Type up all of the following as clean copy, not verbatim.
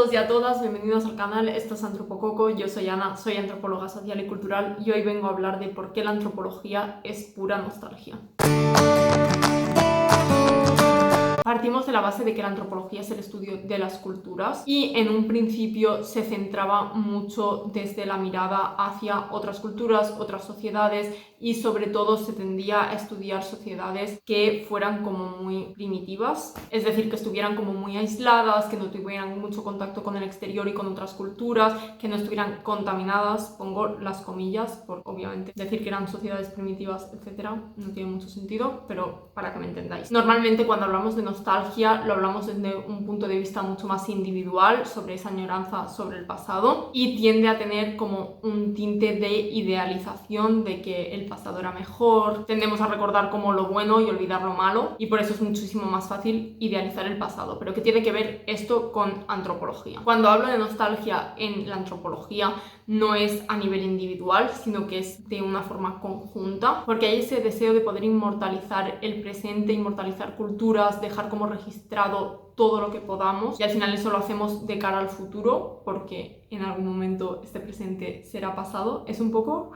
todos y a todas, bienvenidos al canal, esto es Antropococo, yo soy Ana, soy antropóloga social y cultural y hoy vengo a hablar de por qué la antropología es pura nostalgia. Partimos de la base de que la antropología es el estudio de las culturas y en un principio se centraba mucho desde la mirada hacia otras culturas, otras sociedades y sobre todo se tendía a estudiar sociedades que fueran como muy primitivas, es decir, que estuvieran como muy aisladas, que no tuvieran mucho contacto con el exterior y con otras culturas, que no estuvieran contaminadas, pongo las comillas, por obviamente decir que eran sociedades primitivas, etcétera, no tiene mucho sentido, pero para que me entendáis. Normalmente cuando hablamos de nostalgia lo hablamos desde un punto de vista mucho más individual, sobre esa añoranza sobre el pasado, y tiende a tener como un tinte de idealización de que el pasado era mejor, tendemos a recordar como lo bueno y olvidar lo malo, y por eso es muchísimo más fácil idealizar el pasado. Pero ¿qué tiene que ver esto con antropología? Cuando hablo de nostalgia en la antropología no es a nivel individual, sino que es de una forma conjunta, porque hay ese deseo de poder inmortalizar el presente, inmortalizar culturas, dejar como registrado todo lo que podamos, y al final eso lo hacemos de cara al futuro, porque en algún momento este presente será pasado. Es un poco...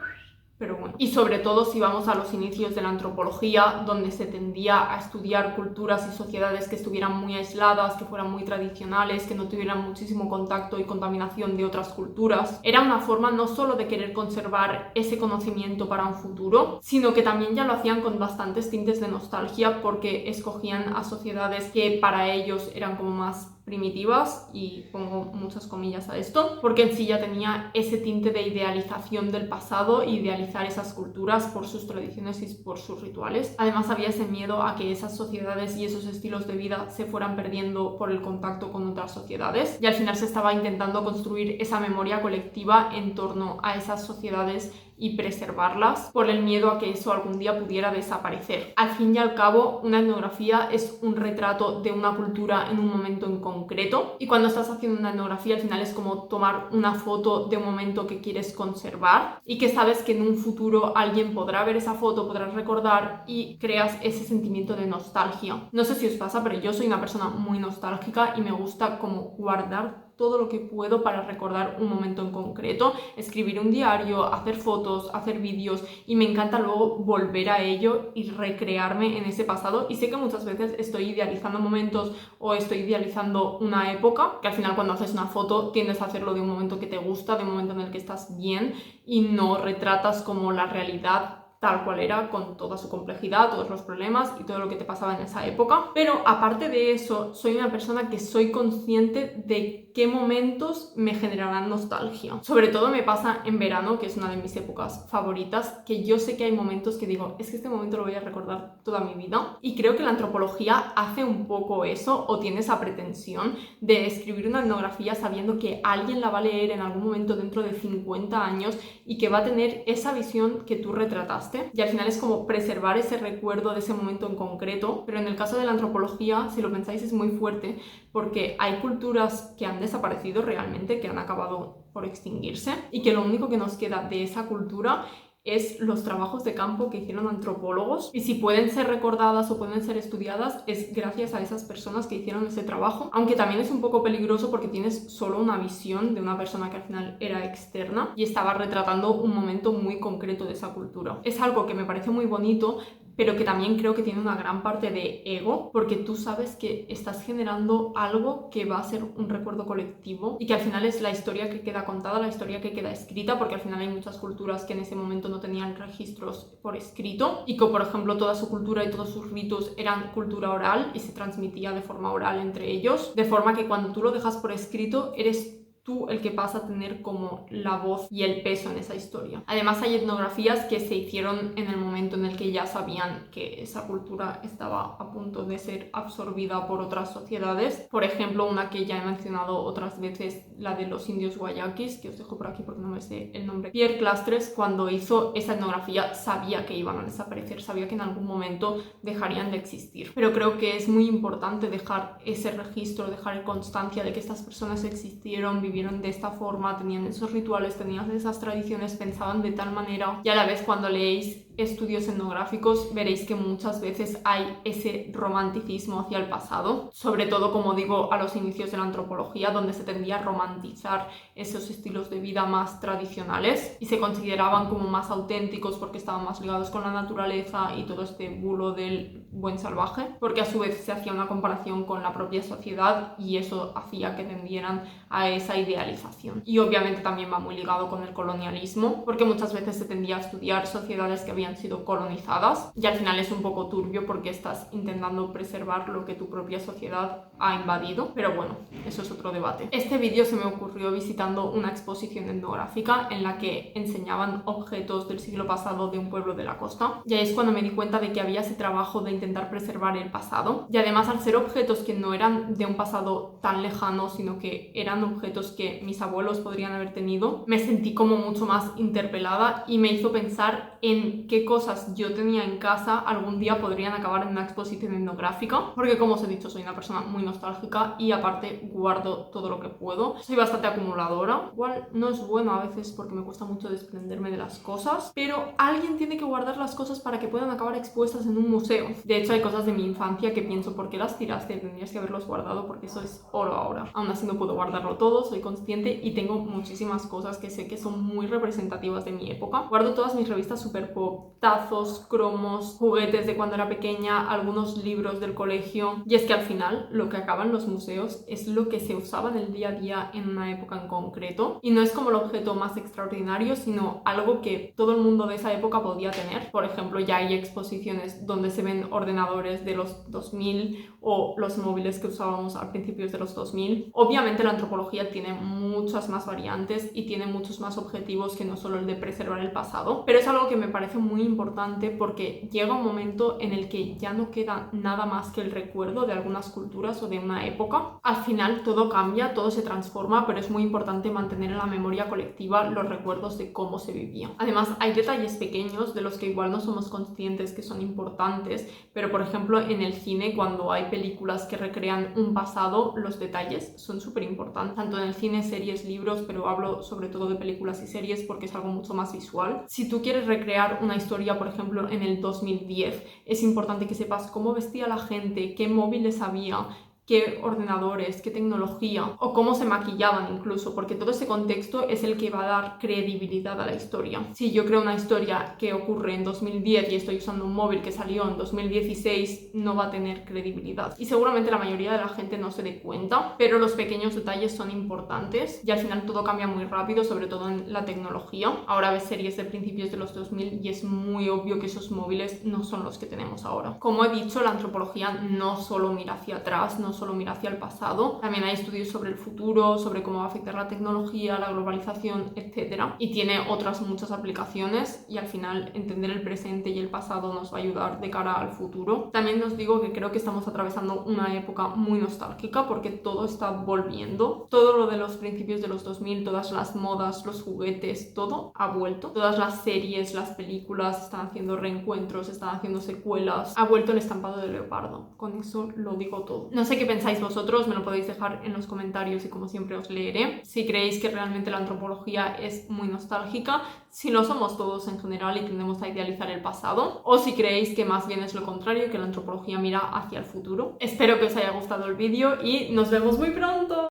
pero bueno. Y sobre todo si vamos a los inicios de la antropología, donde se tendía a estudiar culturas y sociedades que estuvieran muy aisladas, que fueran muy tradicionales, que no tuvieran muchísimo contacto y contaminación de otras culturas, era una forma no solo de querer conservar ese conocimiento para un futuro, sino que también ya lo hacían con bastantes tintes de nostalgia, porque escogían a sociedades que para ellos eran como más primitivas, y pongo muchas comillas a esto, porque en sí ya tenía ese tinte de idealización del pasado, idealizar esas culturas por sus tradiciones y por sus rituales. Además había ese miedo a que esas sociedades y esos estilos de vida se fueran perdiendo por el contacto con otras sociedades, y al final se estaba intentando construir esa memoria colectiva en torno a esas sociedades y preservarlas, por el miedo a que eso algún día pudiera desaparecer. Al fin y al cabo, una etnografía es un retrato de una cultura en un momento en concreto, y cuando estás haciendo una etnografía al final es como tomar una foto de un momento que quieres conservar y que sabes que en un futuro alguien podrá ver esa foto, podrás recordar, y creas ese sentimiento de nostalgia. No sé si os pasa, pero yo soy una persona muy nostálgica y me gusta como guardar todo lo que puedo para recordar un momento en concreto, escribir un diario, hacer fotos, hacer vídeos, y me encanta luego volver a ello y recrearme en ese pasado. Y sé que muchas veces estoy idealizando momentos o estoy idealizando una época, que al final cuando haces una foto tiendes a hacerlo de un momento que te gusta, de un momento en el que estás bien, y no retratas como la realidad tal cual era, con toda su complejidad, todos los problemas y todo lo que te pasaba en esa época. Pero aparte de eso, soy una persona que soy consciente de qué momentos me generarán nostalgia. Sobre todo me pasa en verano, que es una de mis épocas favoritas, que yo sé que hay momentos que digo, es que este momento lo voy a recordar toda mi vida. Y creo que la antropología hace un poco eso, o tiene esa pretensión de escribir una etnografía sabiendo que alguien la va a leer en algún momento dentro de 50 años y que va a tener esa visión que tú retrataste. Y al final es como preservar ese recuerdo de ese momento en concreto. Pero en el caso de la antropología, si lo pensáis, es muy fuerte, porque hay culturas que han desaparecido realmente, que han acabado por extinguirse, y que lo único que nos queda de esa cultura es los trabajos de campo que hicieron antropólogos, y si pueden ser recordadas o pueden ser estudiadas es gracias a esas personas que hicieron ese trabajo, aunque también es un poco peligroso porque tienes solo una visión de una persona que al final era externa y estaba retratando un momento muy concreto de esa cultura. Es algo que me parece muy bonito, pero que también creo que tiene una gran parte de ego, porque tú sabes que estás generando algo que va a ser un recuerdo colectivo y que al final es la historia que queda contada, la historia que queda escrita, porque al final hay muchas culturas que en ese momento no tenían registros por escrito, y que por ejemplo toda su cultura y todos sus ritos eran cultura oral y se transmitía de forma oral entre ellos, de forma que cuando tú lo dejas por escrito eres tú el que pasa a tener como la voz y el peso en esa historia. Además hay etnografías que se hicieron en el momento en el que ya sabían que esa cultura estaba a punto de ser absorbida por otras sociedades. Por ejemplo, una que ya he mencionado otras veces, la de los indios guayaquis, que os dejo por aquí porque no me sé el nombre. Pierre Clastres, cuando hizo esa etnografía, sabía que iban a desaparecer, sabía que en algún momento dejarían de existir. Pero creo que es muy importante dejar ese registro, dejar constancia de que estas personas existieron, vivieron de esta forma, tenían esos rituales, tenían esas tradiciones, pensaban de tal manera, y a la vez cuando leéis estudios etnográficos veréis que muchas veces hay ese romanticismo hacia el pasado, sobre todo, como digo, a los inicios de la antropología, donde se tendía a romantizar esos estilos de vida más tradicionales y se consideraban como más auténticos porque estaban más ligados con la naturaleza y todo este bulo del buen salvaje, porque a su vez se hacía una comparación con la propia sociedad y eso hacía que tendieran a esa idealización. Y obviamente también va muy ligado con el colonialismo, porque muchas veces se tendía a estudiar sociedades que habían sido colonizadas y al final es un poco turbio porque estás intentando preservar lo que tu propia sociedad ha invadido, pero bueno, eso es otro debate. Este vídeo se me ocurrió visitando una exposición etnográfica en la que enseñaban objetos del siglo pasado de un pueblo de la costa, y ahí es cuando me di cuenta de que había ese trabajo de intentar preservar el pasado, y además al ser objetos que no eran de un pasado tan lejano, sino que eran objetos que mis abuelos podrían haber tenido, me sentí como mucho más interpelada y me hizo pensar en qué cosas yo tenía en casa algún día podrían acabar en una exposición etnográfica, porque como os he dicho soy una persona muy nostálgica y aparte guardo todo lo que puedo, soy bastante acumuladora, igual no es bueno a veces porque me cuesta mucho desprenderme de las cosas, pero alguien tiene que guardar las cosas para que puedan acabar expuestas en un museo. De hecho hay cosas de mi infancia que pienso, ¿por qué las tiraste? Tendrías que haberlos guardado porque eso es oro ahora. Aún así no puedo guardarlo todo, soy consciente y tengo muchísimas cosas que sé que son muy representativas de mi época. Guardo todas mis revistas super pop, tazos, cromos, juguetes de cuando era pequeña, algunos libros del colegio, y es que al final lo que acaban los museos es lo que se usaba en el día a día en una época en concreto, y no es como el objeto más extraordinario, sino algo que todo el mundo de esa época podía tener. Por ejemplo, ya hay exposiciones donde se ven ordenadores de los 2000 o los móviles que usábamos a principios de los 2000. Obviamente la antropología tiene muchas más variantes y tiene muchos más objetivos que no solo el de preservar el pasado, pero es algo que me parece muy importante porque llega un momento en el que ya no queda nada más que el recuerdo de algunas culturas o de una época. Al final todo cambia, todo se transforma, pero es muy importante mantener en la memoria colectiva los recuerdos de cómo se vivía. Además hay detalles pequeños de los que igual no somos conscientes que son importantes, pero por ejemplo en el cine, cuando hay películas que recrean un pasado, los detalles son súper importantes, tanto en el cine, series, libros, pero hablo sobre todo de películas y series porque es algo mucho más visual. Si tú quieres recrear una historia, por ejemplo en el 2010, es importante que sepas cómo vestía la gente, qué móviles había, qué ordenadores, qué tecnología o cómo se maquillaban incluso, porque todo ese contexto es el que va a dar credibilidad a la historia. Si yo creo una historia que ocurre en 2010 y estoy usando un móvil que salió en 2016, no va a tener credibilidad. Y seguramente la mayoría de la gente no se dé cuenta, pero los pequeños detalles son importantes y al final todo cambia muy rápido, sobre todo en la tecnología. Ahora ves series de principios de los 2000 y es muy obvio que esos móviles no son los que tenemos ahora. Como he dicho, la antropología no solo mira hacia atrás, no solo mira hacia el pasado, también hay estudios sobre el futuro, sobre cómo va a afectar la tecnología, la globalización, etc. Y tiene otras muchas aplicaciones y al final entender el presente y el pasado nos va a ayudar de cara al futuro. También os digo que creo que estamos atravesando una época muy nostálgica porque todo está volviendo. Todo lo de los principios de los 2000, todas las modas, los juguetes, todo ha vuelto. Todas las series, las películas están haciendo reencuentros, están haciendo secuelas. Ha vuelto el estampado de leopardo. Con eso lo digo todo. No sé qué pensáis vosotros, me lo podéis dejar en los comentarios y como siempre os leeré. Si creéis que realmente la antropología es muy nostálgica, si lo somos todos en general y tendemos a idealizar el pasado, o si creéis que más bien es lo contrario, que la antropología mira hacia el futuro. Espero que os haya gustado el vídeo y nos vemos muy pronto.